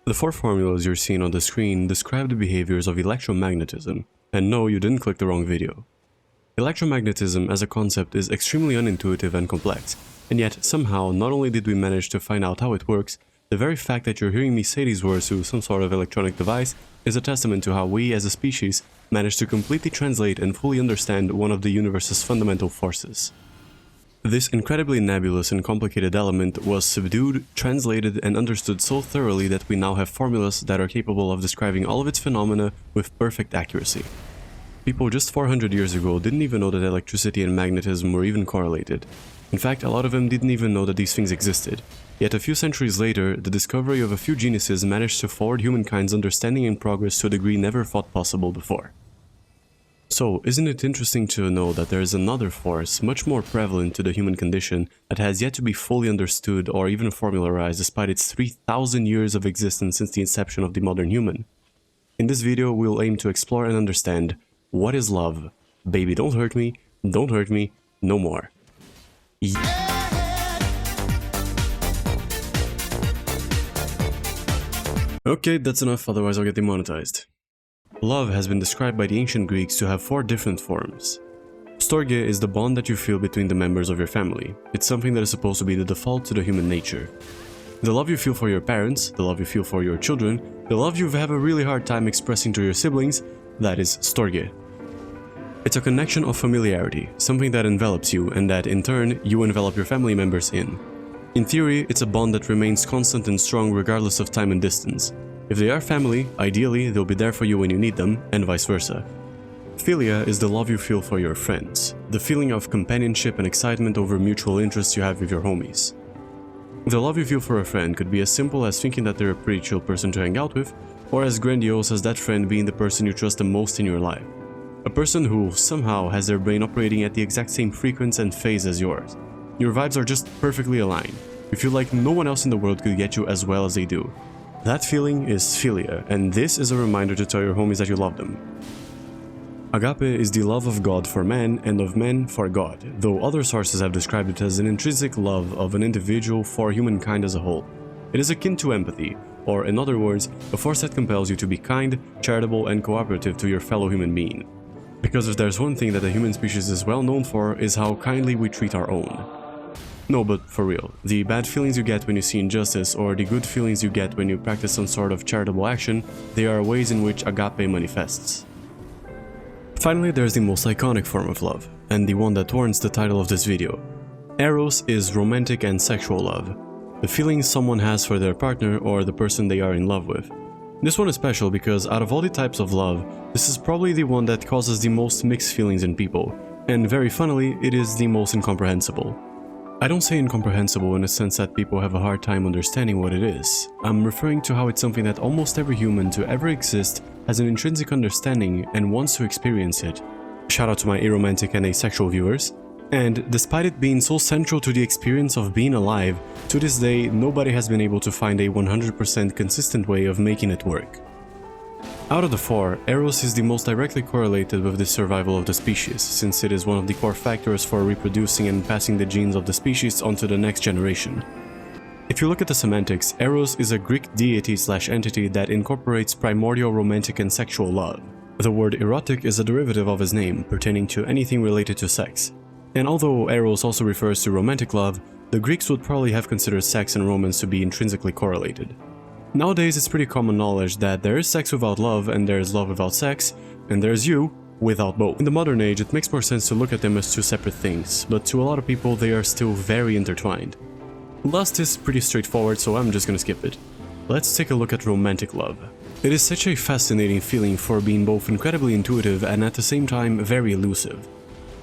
The four formulas you're seeing on the screen describe the behaviors of electromagnetism, and no, you didn't click the wrong video. Electromagnetism as a concept is extremely unintuitive and complex, and yet somehow not only did we manage to find out how it works, the very fact that you're hearing me say these words through some sort of electronic device is a testament to how we as a species managed to completely translate and fully understand one of the universe's fundamental forces. This incredibly nebulous and complicated element was subdued, translated, and understood so thoroughly that we now have formulas that are capable of describing all of its phenomena with perfect accuracy. People just 400 years ago didn't even know that electricity and magnetism were even correlated. In fact, a lot of them didn't even know that these things existed. Yet a few centuries later, the discovery of a few geniuses managed to forward humankind's understanding and progress to a degree never thought possible before. So, isn't it interesting to know that there is another force much more prevalent to the human condition that has yet to be fully understood or even formularized despite its 3,000 years of existence since the inception of the modern human? In this video, we'll aim to explore and understand what is love. Baby, don't hurt me, no more. Okay, that's enough, otherwise I'll get demonetized. Love has been described by the ancient Greeks to have four different forms. Storge is the bond that you feel between the members of your family. It's something that is supposed to be the default to the human nature. The love you feel for your parents, the love you feel for your children, the love you have a really hard time expressing to your siblings, that is Storge. It's a connection of familiarity, something that envelops you and that, in turn, you envelop your family members in. In theory, it's a bond that remains constant and strong regardless of time and distance. If they are family, ideally, they'll be there for you when you need them, and vice versa. Philia is the love you feel for your friends, the feeling of companionship and excitement over mutual interests you have with your homies. The love you feel for a friend could be as simple as thinking that they're a pretty chill person to hang out with, or as grandiose as that friend being the person you trust the most in your life. A person who, somehow, has their brain operating at the exact same frequency and phase as yours. Your vibes are just perfectly aligned. You feel like no one else in the world could get you as well as they do. That feeling is philia, and this is a reminder to tell your homies that you love them. Agape is the love of God for man and of man for God, though other sources have described it as an intrinsic love of an individual for humankind as a whole. It is akin to empathy, or in other words, a force that compels you to be kind, charitable, and cooperative to your fellow human being. Because if there's one thing that the human species is well known for, is how kindly we treat our own. No, but for real, the bad feelings you get when you see injustice or the good feelings you get when you practice some sort of charitable action, they are ways in which agape manifests. Finally, there's the most iconic form of love, and the one that warrants the title of this video. Eros is romantic and sexual love, the feelings someone has for their partner or the person they are in love with. This one is special because out of all the types of love, this is probably the one that causes the most mixed feelings in people, and very funnily, it is the most incomprehensible. I don't say incomprehensible in the sense that people have a hard time understanding what it is. I'm referring to how it's something that almost every human to ever exist has an intrinsic understanding and wants to experience it. Shout out to my aromantic and asexual viewers. And despite it being so central to the experience of being alive, to this day nobody has been able to find a 100% consistent way of making it work. Out of the four, Eros is the most directly correlated with the survival of the species, since it is one of the core factors for reproducing and passing the genes of the species onto the next generation. If you look at the semantics, Eros is a Greek deity/entity that incorporates primordial romantic and sexual love. The word erotic is a derivative of his name, pertaining to anything related to sex. And although Eros also refers to romantic love, the Greeks would probably have considered sex and romance to be intrinsically correlated. Nowadays, it's pretty common knowledge that there is sex without love and there is love without sex, and there's you without both. In the modern age, it makes more sense to look at them as two separate things, but to a lot of people they are still very intertwined. Lust is pretty straightforward, so I'm just gonna skip it. Let's take a look at romantic love. It is such a fascinating feeling for being both incredibly intuitive and at the same time very elusive.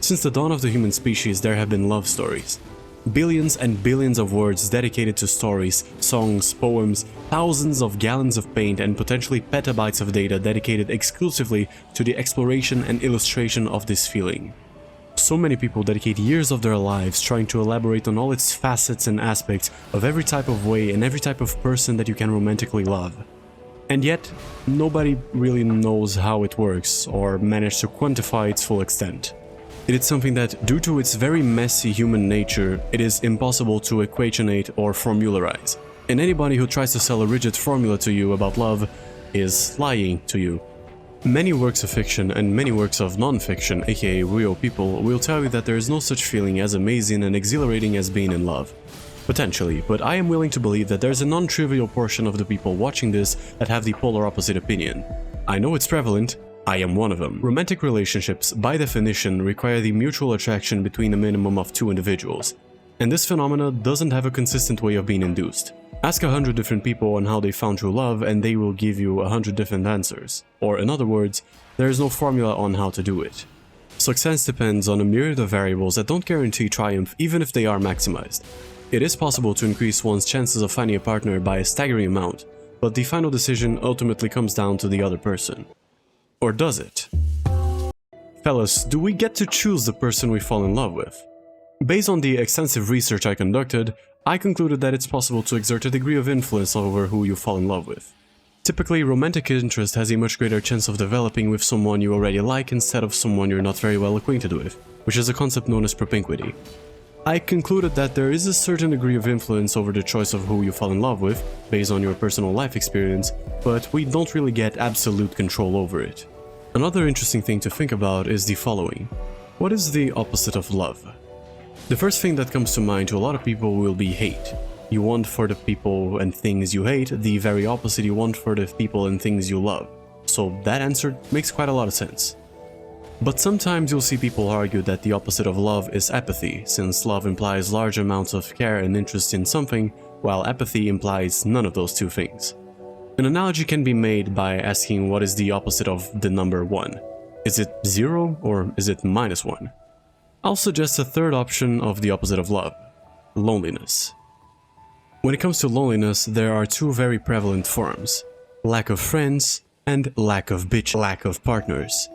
Since the dawn of the human species, there have been love stories. Billions and billions of words dedicated to stories, songs, poems, thousands of gallons of paint, and potentially petabytes of data dedicated exclusively to the exploration and illustration of this feeling. So many people dedicate years of their lives trying to elaborate on all its facets and aspects of every type of way and every type of person that you can romantically love. And yet, nobody really knows how it works or managed to quantify its full extent. It is something that, due to its very messy human nature, it is impossible to equationate or formularize. And anybody who tries to sell a rigid formula to you about love is lying to you. Many works of fiction and many works of non-fiction, aka real people, will tell you that there is no such feeling as amazing and exhilarating as being in love. Potentially, but I am willing to believe that there's a non-trivial portion of the people watching this that have the polar opposite opinion. I know it's prevalent, I am one of them. Romantic relationships, by definition, require the mutual attraction between a minimum of two individuals. And this phenomena doesn't have a consistent way of being induced. Ask 100 different people on how they found true love and they will give you 100 different answers. Or in other words, there is no formula on how to do it. Success depends on a myriad of variables that don't guarantee triumph even if they are maximized. It is possible to increase one's chances of finding a partner by a staggering amount, but the final decision ultimately comes down to the other person. Or does it? Fellas, do we get to choose the person we fall in love with? Based on the extensive research I conducted, I concluded that it's possible to exert a degree of influence over who you fall in love with. Typically, romantic interest has a much greater chance of developing with someone you already like instead of someone you're not very well acquainted with, which is a concept known as propinquity. I concluded that there is a certain degree of influence over the choice of who you fall in love with, based on your personal life experience, but we don't really get absolute control over it. Another interesting thing to think about is the following. What is the opposite of love? The first thing that comes to mind to a lot of people will be hate. You want for the people and things you hate the very opposite you want for the people and things you love. So that answer makes quite a lot of sense. But sometimes you'll see people argue that the opposite of love is apathy, since love implies large amounts of care and interest in something, while apathy implies none of those two things. An analogy can be made by asking what is the opposite of the number 1. Is it 0 or is it -1? I'll suggest a third option of the opposite of love: loneliness. When it comes to loneliness, there are two very prevalent forms: lack of friends and lack of partners.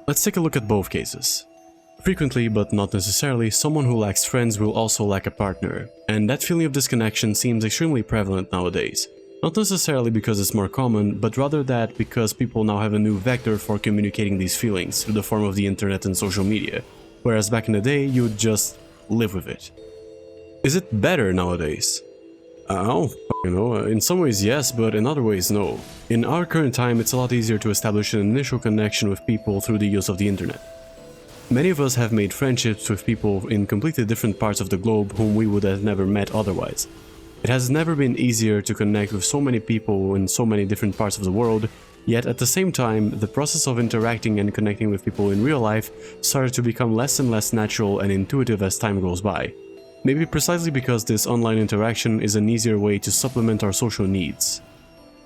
Let's take a look at both cases. Frequently, but not necessarily, someone who lacks friends will also lack a partner, and that feeling of disconnection seems extremely prevalent nowadays. Not necessarily because it's more common, but rather that because people now have a new vector for communicating these feelings through the form of the internet and social media, whereas back in the day, you would just live with it. Is it better nowadays? I don't know. In some ways yes, but in other ways no. In our current time, it's a lot easier to establish an initial connection with people through the use of the internet. Many of us have made friendships with people in completely different parts of the globe whom we would have never met otherwise. It has never been easier to connect with so many people in so many different parts of the world, yet at the same time, the process of interacting and connecting with people in real life started to become less and less natural and intuitive as time goes by. Maybe precisely because this online interaction is an easier way to supplement our social needs.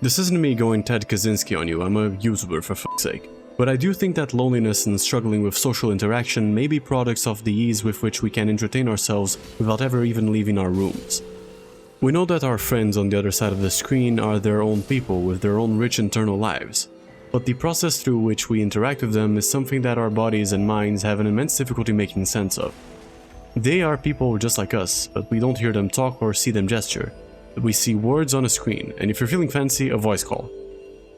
This isn't me going Ted Kaczynski on you, I'm a YouTuber for fuck's sake. But I do think that loneliness and struggling with social interaction may be products of the ease with which we can entertain ourselves without ever even leaving our rooms. We know that our friends on the other side of the screen are their own people with their own rich internal lives. But the process through which we interact with them is something that our bodies and minds have an immense difficulty making sense of. They are people just like us, but we don't hear them talk or see them gesture. We see words on a screen, and if you're feeling fancy, a voice call.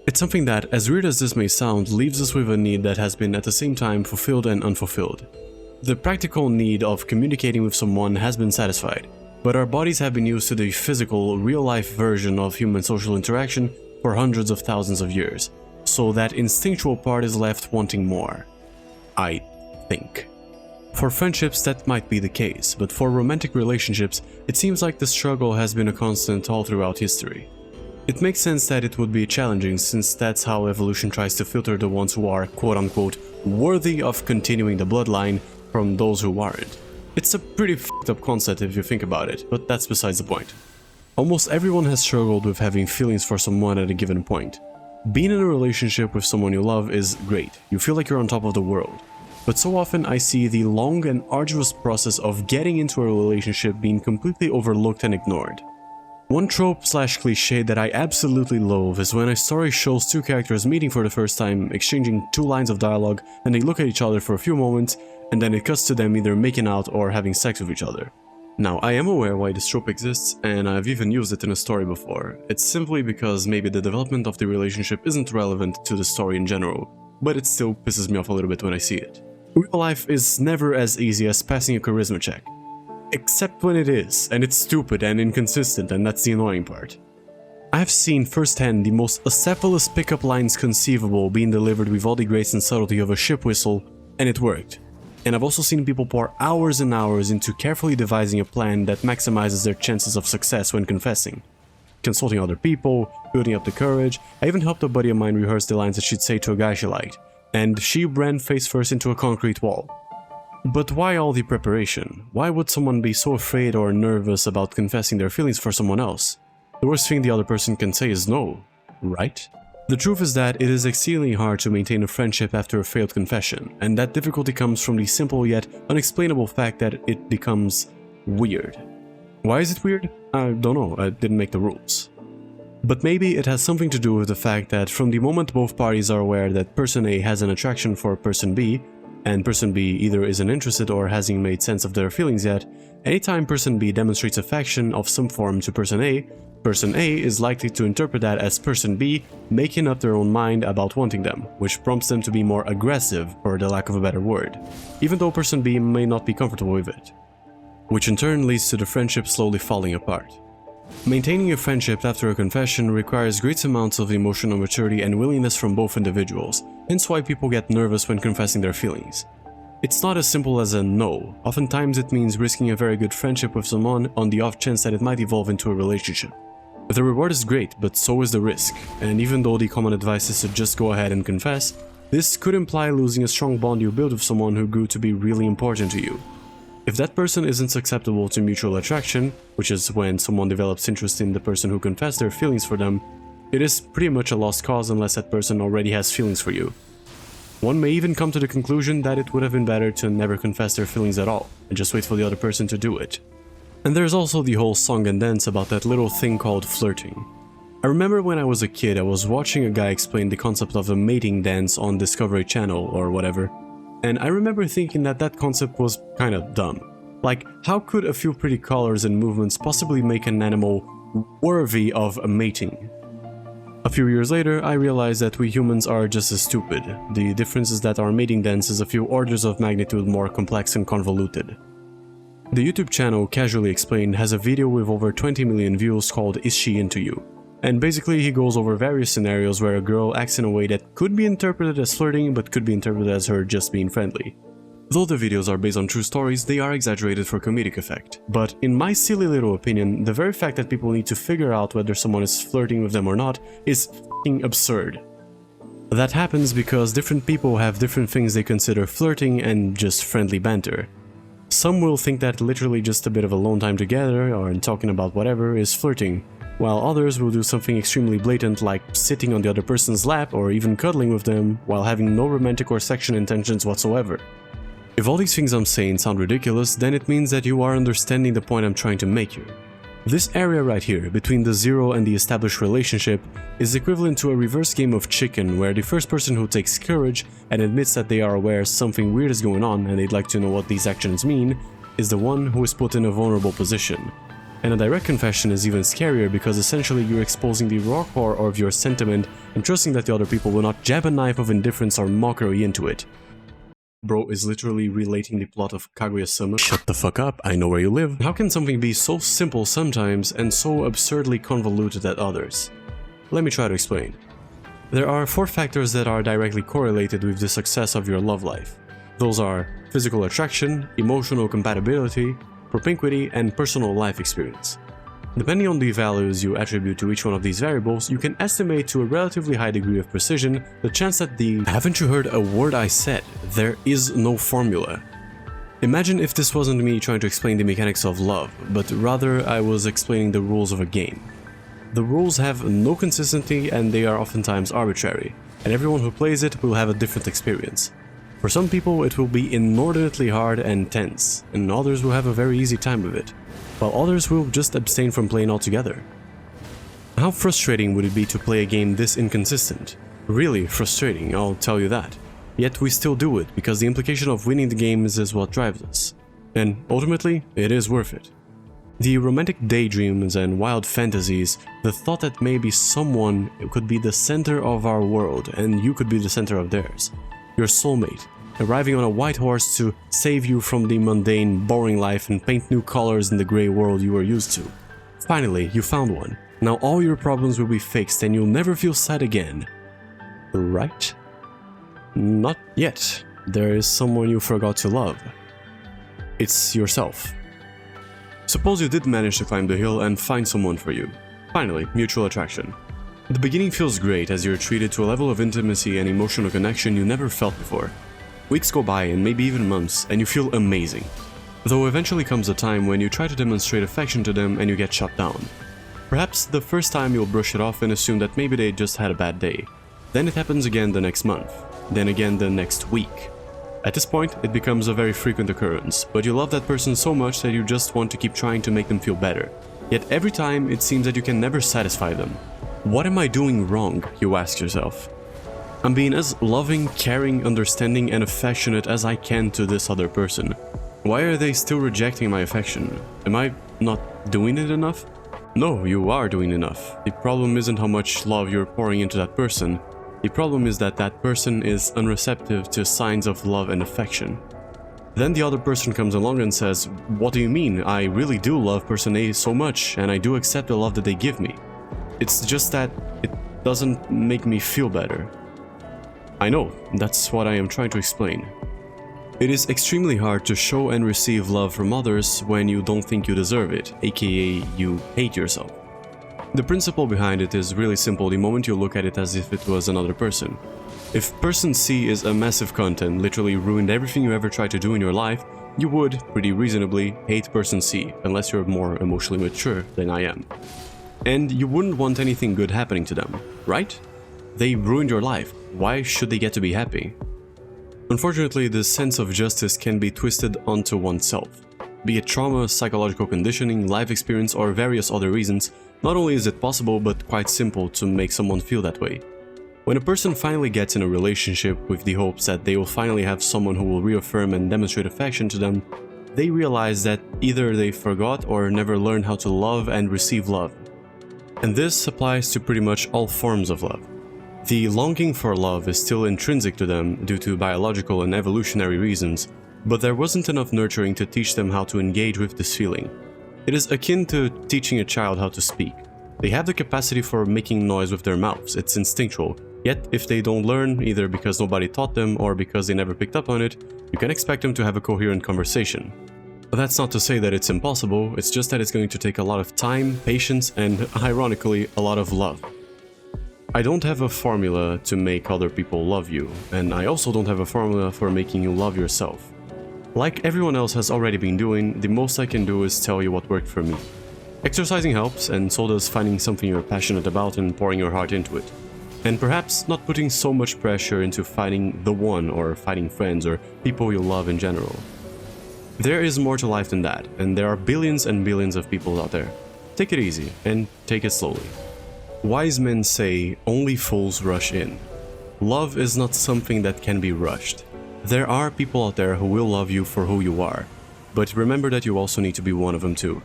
It's something that, as weird as this may sound, leaves us with a need that has been at the same time fulfilled and unfulfilled. The practical need of communicating with someone has been satisfied, but our bodies have been used to the physical, real-life version of human social interaction for hundreds of thousands of years, so that instinctual part is left wanting more. I think. For friendships, that might be the case, but for romantic relationships, it seems like the struggle has been a constant all throughout history. It makes sense that it would be challenging, since that's how evolution tries to filter the ones who are, quote-unquote, worthy of continuing the bloodline from those who aren't. It's a pretty fucked up concept if you think about it, but that's besides the point. Almost everyone has struggled with having feelings for someone at a given point. Being in a relationship with someone you love is great, you feel like you're on top of the world. But so often I see the long and arduous process of getting into a relationship being completely overlooked and ignored. One trope/cliché that I absolutely loathe is when a story shows two characters meeting for the first time, exchanging 2 lines of dialogue, and they look at each other for a few moments, and then it cuts to them either making out or having sex with each other. Now, I am aware why this trope exists, and I've even used it in a story before. It's simply because maybe the development of the relationship isn't relevant to the story in general, but it still pisses me off a little bit when I see it. Real life is never as easy as passing a charisma check. Except when it is, and it's stupid and inconsistent, and that's the annoying part. I've seen firsthand the most acephalous pickup lines conceivable being delivered with all the grace and subtlety of a ship whistle, and it worked. And I've also seen people pour hours and hours into carefully devising a plan that maximizes their chances of success when confessing. Consulting other people, building up the courage. I even helped a buddy of mine rehearse the lines that she'd say to a guy she liked, and she ran face first into a concrete wall. But why all the preparation? Why would someone be so afraid or nervous about confessing their feelings for someone else? The worst thing the other person can say is no, right? The truth is that it is exceedingly hard to maintain a friendship after a failed confession, and that difficulty comes from the simple yet unexplainable fact that it becomes weird. Why is it weird? I don't know, I didn't make the rules. But maybe it has something to do with the fact that from the moment both parties are aware that person A has an attraction for person B, and person B either isn't interested or hasn't made sense of their feelings yet, anytime person B demonstrates affection of some form to person A is likely to interpret that as person B making up their own mind about wanting them, which prompts them to be more aggressive, for the lack of a better word, even though person B may not be comfortable with it. Which in turn leads to the friendship slowly falling apart. Maintaining a friendship after a confession requires great amounts of emotional maturity and willingness from both individuals, hence why people get nervous when confessing their feelings. It's not as simple as a no, oftentimes it means risking a very good friendship with someone on the off chance that it might evolve into a relationship. The reward is great, but so is the risk, and even though the common advice is to just go ahead and confess, this could imply losing a strong bond you built with someone who grew to be really important to you. If that person isn't susceptible to mutual attraction, which is when someone develops interest in the person who confessed their feelings for them, it is pretty much a lost cause unless that person already has feelings for you. One may even come to the conclusion that it would have been better to never confess their feelings at all, and just wait for the other person to do it. And there's also the whole song and dance about that little thing called flirting. I remember when I was a kid I was watching a guy explain the concept of a mating dance on Discovery Channel or whatever, and I remember thinking that that concept was kinda dumb. Like, how could a few pretty colors and movements possibly make an animal worthy of a mating? A few years later, I realized that we humans are just as stupid. The difference is that our mating dance is a few orders of magnitude more complex and convoluted. The YouTube channel Casually Explained has a video with over 20 million views called Is She Into You? And basically he goes over various scenarios where a girl acts in a way that could be interpreted as flirting but could be interpreted as her just being friendly. Though the videos are based on true stories, they are exaggerated for comedic effect. But in my silly little opinion, the very fact that people need to figure out whether someone is flirting with them or not is f***ing absurd. That happens because different people have different things they consider flirting and just friendly banter. Some will think that literally just a bit of alone time together or talking about whatever is flirting, while others will do something extremely blatant like sitting on the other person's lap or even cuddling with them while having no romantic or sexual intentions whatsoever. If all these things I'm saying sound ridiculous, then it means that you are understanding the point I'm trying to make here. This area right here, between the zero and the established relationship, is equivalent to a reverse game of chicken where the first person who takes courage and admits that they are aware something weird is going on and they'd like to know what these actions mean, is the one who is put in a vulnerable position. And a direct confession is even scarier because essentially you're exposing the raw core of your sentiment and trusting that the other people will not jab a knife of indifference or mockery into it. Bro is literally relating the plot of Kaguya-sama. Shut the fuck up, I know where you live. How can something be so simple sometimes and so absurdly convoluted at others? Let me try to explain. There are 4 factors that are directly correlated with the success of your love life. Those are physical attraction, emotional compatibility, propinquity, and personal life experience. Depending on the values you attribute to each one of these variables, you can estimate to a relatively high degree of precision the chance that the— Haven't you heard a word I said? There is no formula. Imagine if this wasn't me trying to explain the mechanics of love, but rather I was explaining the rules of a game. The rules have no consistency and they are oftentimes arbitrary, and everyone who plays it will have a different experience. For some people it will be inordinately hard and tense, and others will have a very easy time with it, while others will just abstain from playing altogether. How frustrating would it be to play a game this inconsistent? Really frustrating, I'll tell you that. Yet we still do it because the implication of winning the game is what drives us. And ultimately, it is worth it. The romantic daydreams and wild fantasies, the thought that maybe someone could be the center of our world and you could be the center of theirs. Your soulmate, arriving on a white horse to save you from the mundane, boring life and paint new colors in the grey world you were used to. Finally, you found one. Now all your problems will be fixed and you'll never feel sad again. Right? Not yet. There is someone you forgot to love. It's yourself. Suppose you did manage to climb the hill and find someone for you. Finally, mutual attraction. The beginning feels great as you're treated to a level of intimacy and emotional connection you never felt before. Weeks go by and maybe even months and you feel amazing. Though eventually comes a time when you try to demonstrate affection to them and you get shut down. Perhaps the first time you'll brush it off and assume that maybe they just had a bad day. Then it happens again the next month. Then again the next week. At this point, it becomes a very frequent occurrence, but you love that person so much that you just want to keep trying to make them feel better. Yet every time, it seems that you can never satisfy them. What am I doing wrong, you ask yourself. I'm being as loving, caring, understanding, and affectionate as I can to this other person. Why are they still rejecting my affection? Am I not doing it enough? No, you are doing enough. The problem isn't how much love you're pouring into that person. The problem is that that person is unreceptive to signs of love and affection. Then the other person comes along and says, "What do you mean? I really do love person A so much, and I do accept the love that they give me. It's just that it doesn't make me feel better." I know, that's what I am trying to explain. It is extremely hard to show and receive love from others when you don't think you deserve it, aka you hate yourself. The principle behind it is really simple the moment you look at it as if it was another person. If person C is a massive cunt and literally ruined everything you ever tried to do in your life, you would, pretty reasonably, hate person C, unless you're more emotionally mature than I am. And you wouldn't want anything good happening to them, right? They ruined your life, why should they get to be happy? Unfortunately, this sense of justice can be twisted onto oneself. Be it trauma, psychological conditioning, life experience, or various other reasons, not only is it possible but quite simple to make someone feel that way. When a person finally gets in a relationship with the hopes that they will finally have someone who will reaffirm and demonstrate affection to them, they realize that either they forgot or never learned how to love and receive love. And this applies to pretty much all forms of love. The longing for love is still intrinsic to them due to biological and evolutionary reasons, but there wasn't enough nurturing to teach them how to engage with this feeling. It is akin to teaching a child how to speak. They have the capacity for making noise with their mouths, it's instinctual, yet if they don't learn, either because nobody taught them or because they never picked up on it, you can expect them to have a coherent conversation. But that's not to say that it's impossible, it's just that it's going to take a lot of time, patience, and, ironically, a lot of love. I don't have a formula to make other people love you, and I also don't have a formula for making you love yourself. Like everyone else has already been doing, the most I can do is tell you what worked for me. Exercising helps, and so does finding something you're passionate about and pouring your heart into it. And perhaps not putting so much pressure into finding the one or finding friends or people you love in general. There is more to life than that, and there are billions and billions of people out there. Take it easy, and take it slowly. Wise men say, only fools rush in. Love is not something that can be rushed. There are people out there who will love you for who you are, but remember that you also need to be one of them too.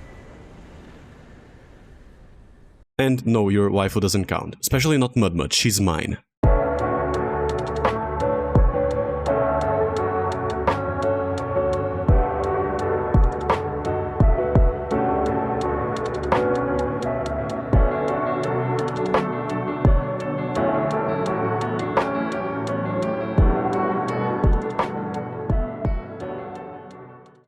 And no, your waifu doesn't count, especially not Mudmud, she's mine.